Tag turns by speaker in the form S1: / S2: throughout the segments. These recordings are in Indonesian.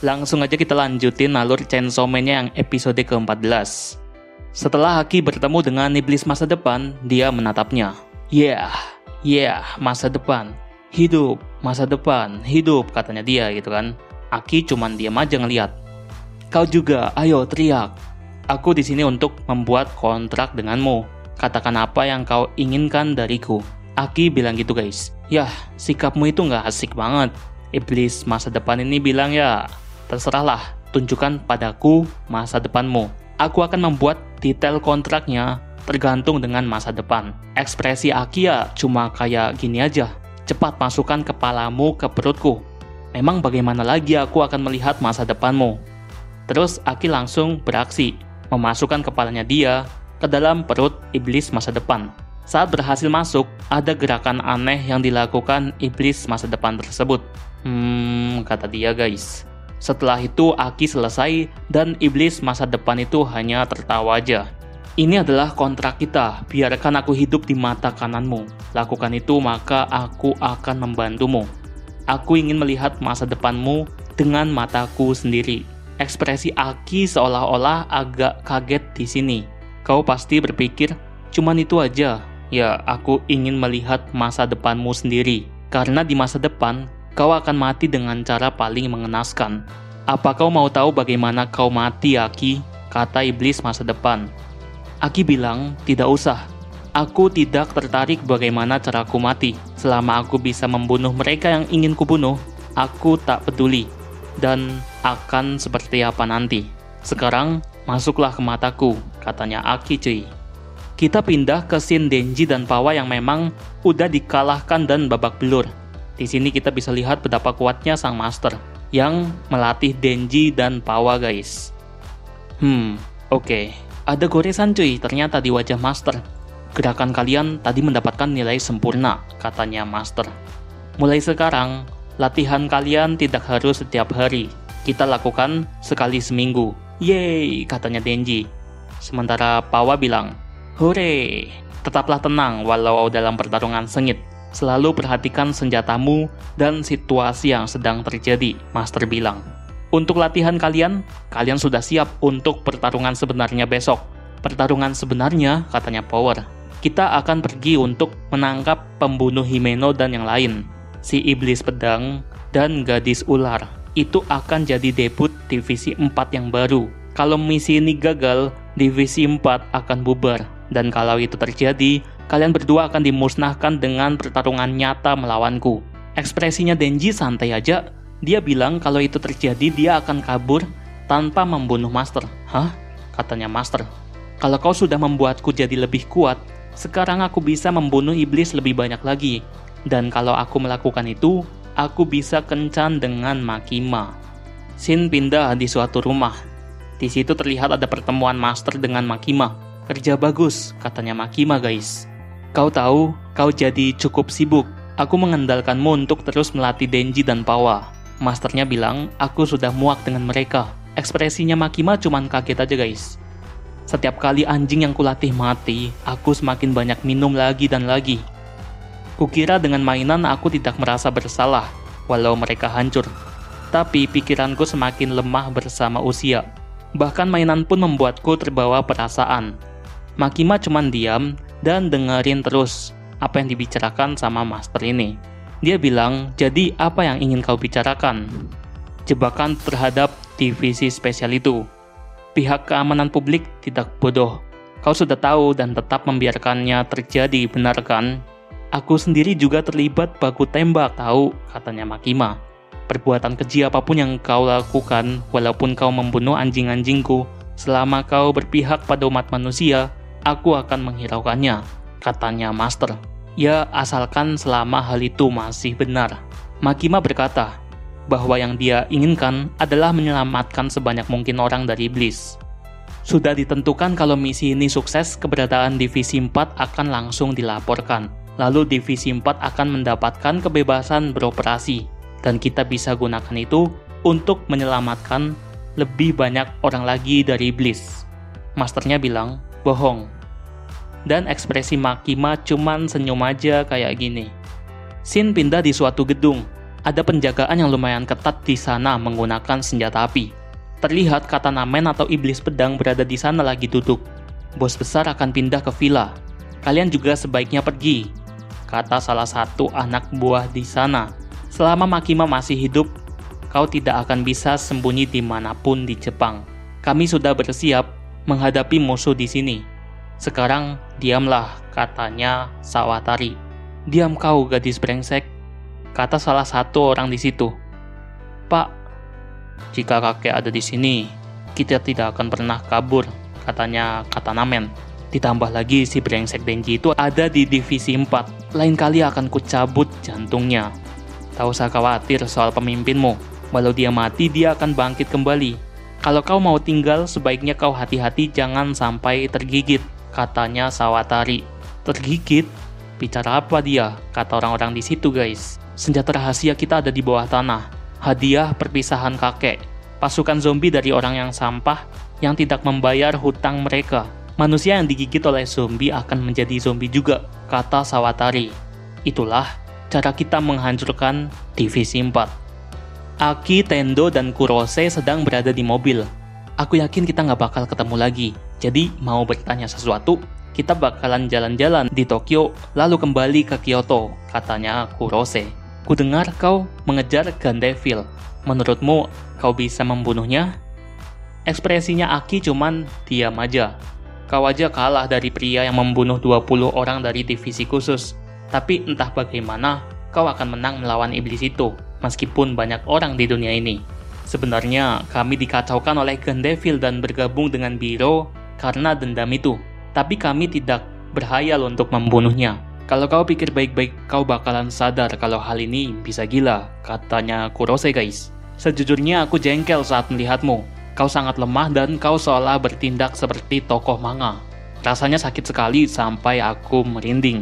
S1: Langsung aja kita lanjutin alur Chainsaw Man-nya yang episode ke-14. Setelah Aki bertemu dengan iblis masa depan, dia menatapnya. Yeah, masa depan. Hidup, masa depan, hidup, katanya dia gitu kan. Aki cuman diam aja ngeliat. Kau juga, ayo teriak. Aku di sini untuk membuat kontrak denganmu. Katakan apa yang kau inginkan dariku. Aki bilang gitu guys. Yah, sikapmu itu gak asik banget. Iblis masa depan ini bilang ya, terserahlah, tunjukkan padaku masa depanmu. Aku akan membuat detail kontraknya tergantung dengan masa depan. Ekspresi Aki ya cuma kayak gini aja. Cepat masukkan kepalamu ke perutku. Memang bagaimana lagi aku akan melihat masa depanmu. Terus Aki langsung beraksi, memasukkan kepalanya dia ke dalam perut iblis masa depan. Saat berhasil masuk, ada gerakan aneh yang dilakukan iblis masa depan tersebut. Kata dia guys. Setelah itu Aki selesai dan iblis masa depan itu hanya tertawa aja. Ini adalah kontrak kita, biarkan aku hidup di mata kananmu. Lakukan itu maka aku akan membantumu. Aku ingin melihat masa depanmu dengan mataku sendiri. Ekspresi Aki seolah-olah agak kaget di sini. Kau pasti berpikir, cuman itu aja. Ya, aku ingin melihat masa depanmu sendiri. Karena di masa depan, kau akan mati dengan cara paling mengenaskan. Apa kau mau tahu bagaimana kau mati, Aki? Kata iblis masa depan. Aki bilang, tidak usah. Aku tidak tertarik bagaimana caraku mati. Selama aku bisa membunuh mereka yang ingin kubunuh, aku tak peduli. Dan akan seperti apa nanti. Sekarang, masuklah ke mataku, katanya Aki cuy. Kita pindah ke scene Denji dan Pawa yang memang udah dikalahkan dan babak belur. Di sini kita bisa lihat betapa kuatnya sang master yang melatih Denji dan Pawa guys. Oke. Ada goresan cuy ternyata di wajah master. Gerakan kalian tadi mendapatkan nilai sempurna, katanya master. Mulai sekarang, latihan kalian tidak harus setiap hari. Kita lakukan sekali seminggu. Yeay, katanya Denji. Sementara Pawa bilang, hore, tetaplah tenang walau dalam pertarungan sengit. Selalu perhatikan senjatamu dan situasi yang sedang terjadi, master bilang. Untuk latihan kalian sudah siap untuk pertarungan sebenarnya besok. Pertarungan sebenarnya, katanya Power. Kita akan pergi untuk menangkap pembunuh Himeno dan yang lain. Si iblis pedang dan gadis ular. Itu akan jadi debut divisi 4 yang baru. Kalau misi ini gagal, divisi 4 akan bubar. Dan kalau itu terjadi, kalian berdua akan dimusnahkan dengan pertarungan nyata melawanku. Ekspresinya Denji santai aja. Dia bilang kalau itu terjadi dia akan kabur tanpa membunuh master. Hah? Katanya master. Kalau kau sudah membuatku jadi lebih kuat, sekarang aku bisa membunuh iblis lebih banyak lagi. Dan kalau aku melakukan itu, aku bisa kencan dengan Makima. Scene pindah di suatu rumah. Di situ terlihat ada pertemuan master dengan Makima. Kerja bagus, katanya Makima guys. Kau tahu, kau jadi cukup sibuk. Aku mengandalkanmu untuk terus melatih Denji dan Pawa. Masternya bilang, aku sudah muak dengan mereka. Ekspresinya Makima cuman kaget aja guys. Setiap kali anjing yang kulatih mati, aku semakin banyak minum lagi dan lagi. Kukira dengan mainan aku tidak merasa bersalah, walau mereka hancur. Tapi pikiranku semakin lemah bersama usia. Bahkan mainan pun membuatku terbawa perasaan. Makima cuman diam dan dengerin terus apa yang dibicarakan sama master ini. Dia bilang, jadi apa yang ingin kau bicarakan? Jebakan terhadap divisi spesial itu. Pihak keamanan publik tidak bodoh. Kau sudah tahu dan tetap membiarkannya terjadi, benar kan? Aku sendiri juga terlibat baku tembak, tahu, katanya Makima. Perbuatan keji apapun yang kau lakukan, walaupun kau membunuh anjing-anjingku, selama kau berpihak pada umat manusia, aku akan menghiraukannya, katanya master. Ya, asalkan selama hal itu masih benar. Makima berkata bahwa yang dia inginkan adalah menyelamatkan sebanyak mungkin orang dari iblis. Sudah ditentukan kalau misi ini sukses, keberadaan Divisi 4 akan langsung dilaporkan. Lalu Divisi 4 akan mendapatkan kebebasan beroperasi. Dan kita bisa gunakan itu untuk menyelamatkan lebih banyak orang lagi dari iblis. Masternya bilang, bohong. Dan ekspresi Makima cuman senyum aja kayak gini. Scene pindah di suatu gedung. Ada penjagaan yang lumayan ketat di sana menggunakan senjata api. Terlihat katana man atau iblis pedang berada di sana lagi duduk. Bos besar akan pindah ke villa. Kalian juga sebaiknya pergi, kata salah satu anak buah di sana. Selama Makima masih hidup, kau tidak akan bisa sembunyi dimanapun di Jepang. Kami sudah bersiap menghadapi musuh di sini. Sekarang diamlah, katanya Sawatari. Diam kau, gadis brengsek, kata salah satu orang di situ. Pak, jika kakek ada di sini, kita tidak akan pernah kabur, katanya katana man. Ditambah lagi si brengsek Denji itu ada di divisi 4. Lain kali akan kucabut jantungnya. Tak usah khawatir soal pemimpinmu. Walau dia mati, dia akan bangkit kembali. Kalau kau mau tinggal, sebaiknya kau hati-hati jangan sampai tergigit, katanya Sawatari. Tergigit? Bicara apa dia? Kata orang-orang di situ, guys. Senjata rahasia kita ada di bawah tanah. Hadiah perpisahan kakek. Pasukan zombie dari orang yang sampah yang tidak membayar hutang mereka. Manusia yang digigit oleh zombie akan menjadi zombie juga, kata Sawatari. Itulah cara kita menghancurkan divisi 4. Aki, Tendo, dan Kurose sedang berada di mobil. Aku yakin kita nggak bakal ketemu lagi. Jadi mau bertanya sesuatu, kita bakalan jalan-jalan di Tokyo lalu kembali ke Kyoto, katanya Kurose. Kudengar kau mengejar Gandeville. Menurutmu kau bisa membunuhnya? Ekspresinya Aki cuman diam aja. Kau aja kalah dari pria yang membunuh 20 orang dari divisi khusus. Tapi entah bagaimana, kau akan menang melawan iblis itu, meskipun banyak orang di dunia ini. Sebenarnya kami dikacaukan oleh Gandeville dan bergabung dengan Biro karena dendam itu. Tapi kami tidak berhayal untuk membunuhnya. Kalau kau pikir baik-baik, kau bakalan sadar kalau hal ini bisa gila, katanya Kurose, guys. Sejujurnya aku jengkel saat melihatmu. Kau sangat lemah dan kau seolah bertindak seperti tokoh manga. Rasanya sakit sekali sampai aku merinding.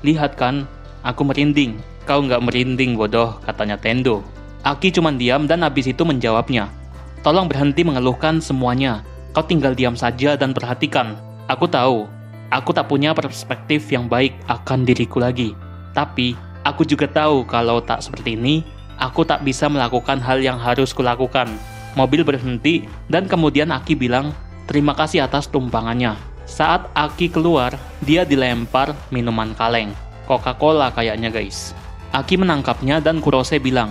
S1: Lihat kan, aku merinding. Kau nggak merinding, bodoh, katanya Tendo. Aki cuma diam dan habis itu menjawabnya. Tolong berhenti mengeluhkan semuanya. Kau tinggal diam saja dan perhatikan. Aku tahu, aku tak punya perspektif yang baik akan diriku lagi. Tapi, aku juga tahu kalau tak seperti ini, aku tak bisa melakukan hal yang harus kulakukan. Mobil berhenti, dan kemudian Aki bilang, terima kasih atas tumpangannya. Saat Aki keluar, dia dilempar minuman kaleng. Coca-Cola kayaknya, guys. Aki menangkapnya dan Kurose bilang,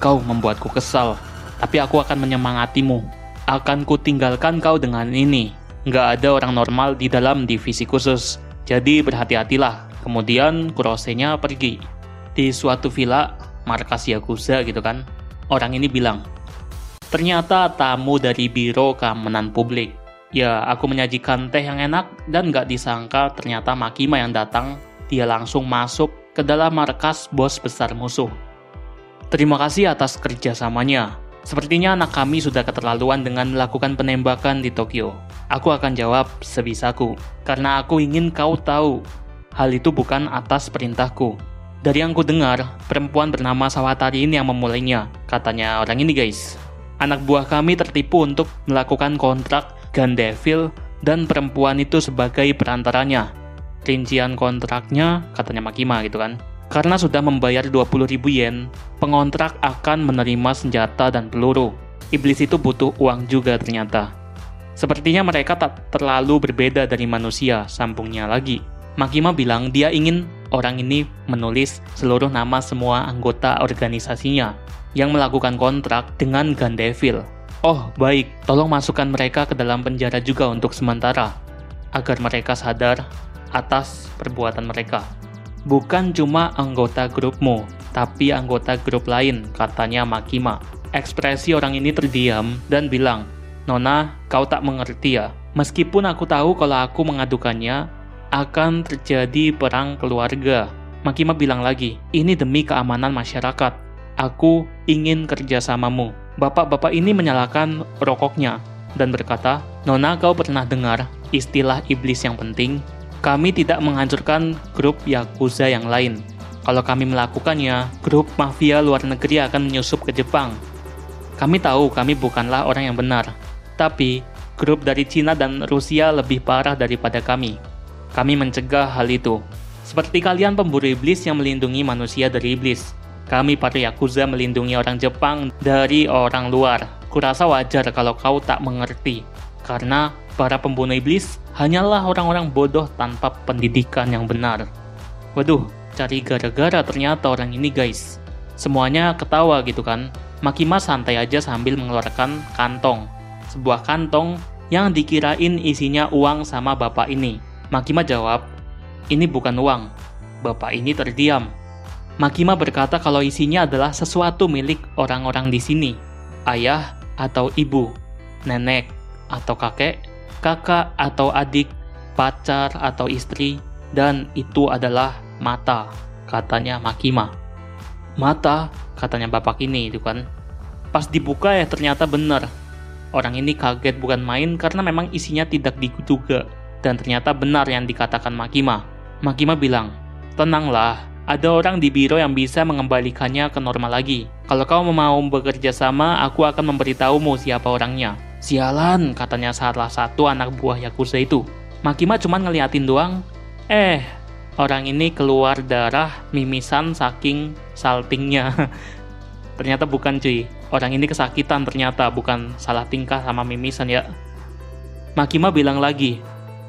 S1: kau membuatku kesal, tapi aku akan menyemangatimu. Akan kutinggalkan kau dengan ini. Nggak ada orang normal di dalam divisi khusus, jadi berhati-hatilah. Kemudian Kurose-nya pergi. Di suatu villa, markas Yakuza gitu kan, orang ini bilang, ternyata tamu dari Biro Keamanan Publik. Ya, aku menyajikan teh yang enak dan nggak disangka ternyata Makima yang datang. Dia langsung masuk ke dalam markas bos besar musuh. Terima kasih atas kerjasamanya. Sepertinya anak kami sudah keterlaluan dengan melakukan penembakan di Tokyo. Aku akan jawab sebisaku, karena aku ingin kau tahu, hal itu bukan atas perintahku. Dari yang ku dengar, perempuan bernama Sawatari ini yang memulainya, katanya orang ini, guys. Anak buah kami tertipu untuk melakukan kontrak Gandeville dan perempuan itu sebagai perantaranya. Rincian kontraknya, katanya Makima gitu kan. Karena sudah membayar 20.000 yen, pengontrak akan menerima senjata dan peluru. Iblis itu butuh uang juga ternyata. Sepertinya mereka tak terlalu berbeda dari manusia, sambungnya lagi. Makima bilang dia ingin orang ini menulis seluruh nama semua anggota organisasinya yang melakukan kontrak dengan Gandeville. Oh, baik, tolong masukkan mereka ke dalam penjara juga untuk sementara, agar mereka sadar atas perbuatan mereka. Bukan cuma anggota grupmu, tapi anggota grup lain, katanya Makima. Ekspresi orang ini terdiam dan bilang, Nona, kau tak mengerti ya. Meskipun aku tahu kalau aku mengadukannya, akan terjadi perang keluarga. Makima bilang lagi, ini demi keamanan masyarakat. Aku ingin kerjasamamu. Bapak-bapak ini menyalakan rokoknya dan berkata, Nona, kau pernah dengar istilah iblis yang penting? Kami tidak menghancurkan grup Yakuza yang lain. Kalau kami melakukannya, grup mafia luar negeri akan menyusup ke Jepang. Kami tahu kami bukanlah orang yang benar, tapi grup dari Cina dan Rusia lebih parah daripada kami. Kami mencegah hal itu. Seperti kalian pemburu iblis yang melindungi manusia dari iblis. Kami para Yakuza melindungi orang Jepang dari orang luar. Kurasa wajar kalau kau tak mengerti. Karena para pembunuh iblis hanyalah orang-orang bodoh tanpa pendidikan yang benar. Waduh, cari gara-gara ternyata orang ini guys. Semuanya ketawa gitu kan. Makima santai aja sambil mengeluarkan kantong. Sebuah kantong yang dikirain isinya uang sama bapak ini. Makima jawab, ini bukan uang. Bapak ini terdiam. Makima berkata kalau isinya adalah sesuatu milik orang-orang di sini. Ayah atau ibu, nenek atau kakek, kakak atau adik, pacar atau istri, dan itu adalah mata, katanya Makima. Mata, katanya bapak ini itu kan. Pas dibuka ya ternyata benar. Orang ini kaget bukan main karena memang isinya tidak diduga. Dan ternyata benar yang dikatakan Makima. Makima bilang, tenanglah, ada orang di biro yang bisa mengembalikannya ke normal lagi. Kalau kau mau bekerja sama, aku akan memberitahumu siapa orangnya. Sialan, katanya salah satu anak buah Yakuza itu. Makima cuma ngeliatin doang. Orang ini keluar darah mimisan saking saltingnya. Ternyata bukan cuy. Orang ini kesakitan ternyata, bukan salah tingkah sama mimisan ya. Makima bilang lagi,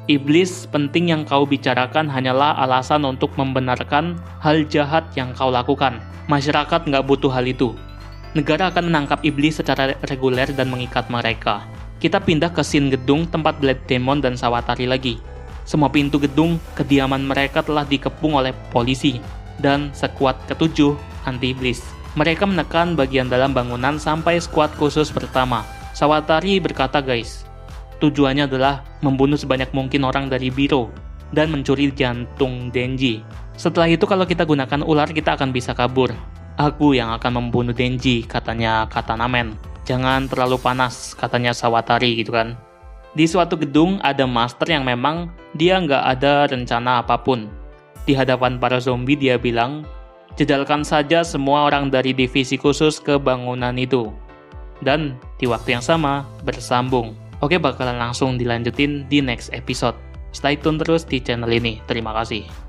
S1: iblis penting yang kau bicarakan hanyalah alasan untuk membenarkan hal jahat yang kau lakukan. Masyarakat nggak butuh hal itu. Negara akan menangkap iblis secara reguler dan mengikat mereka. Kita pindah ke scene gedung tempat Blood Demon dan Sawatari lagi. Semua pintu gedung kediaman mereka telah dikepung oleh polisi dan skuad ketujuh anti-iblis. Mereka menekan bagian dalam bangunan sampai skuad khusus pertama. Sawatari berkata guys, tujuannya adalah membunuh sebanyak mungkin orang dari biro dan mencuri jantung Denji. Setelah itu kalau kita gunakan ular kita akan bisa kabur. Aku yang akan membunuh Denji, katanya Katanamen. Jangan terlalu panas, katanya Sawatari gitu kan. Di suatu gedung ada master yang memang dia nggak ada rencana apapun. Di hadapan para zombie dia bilang, jejalkan saja semua orang dari divisi khusus ke bangunan itu. Dan di waktu yang sama bersambung. Oke, bakalan langsung dilanjutin di next episode. Stay tune terus di channel ini. Terima kasih.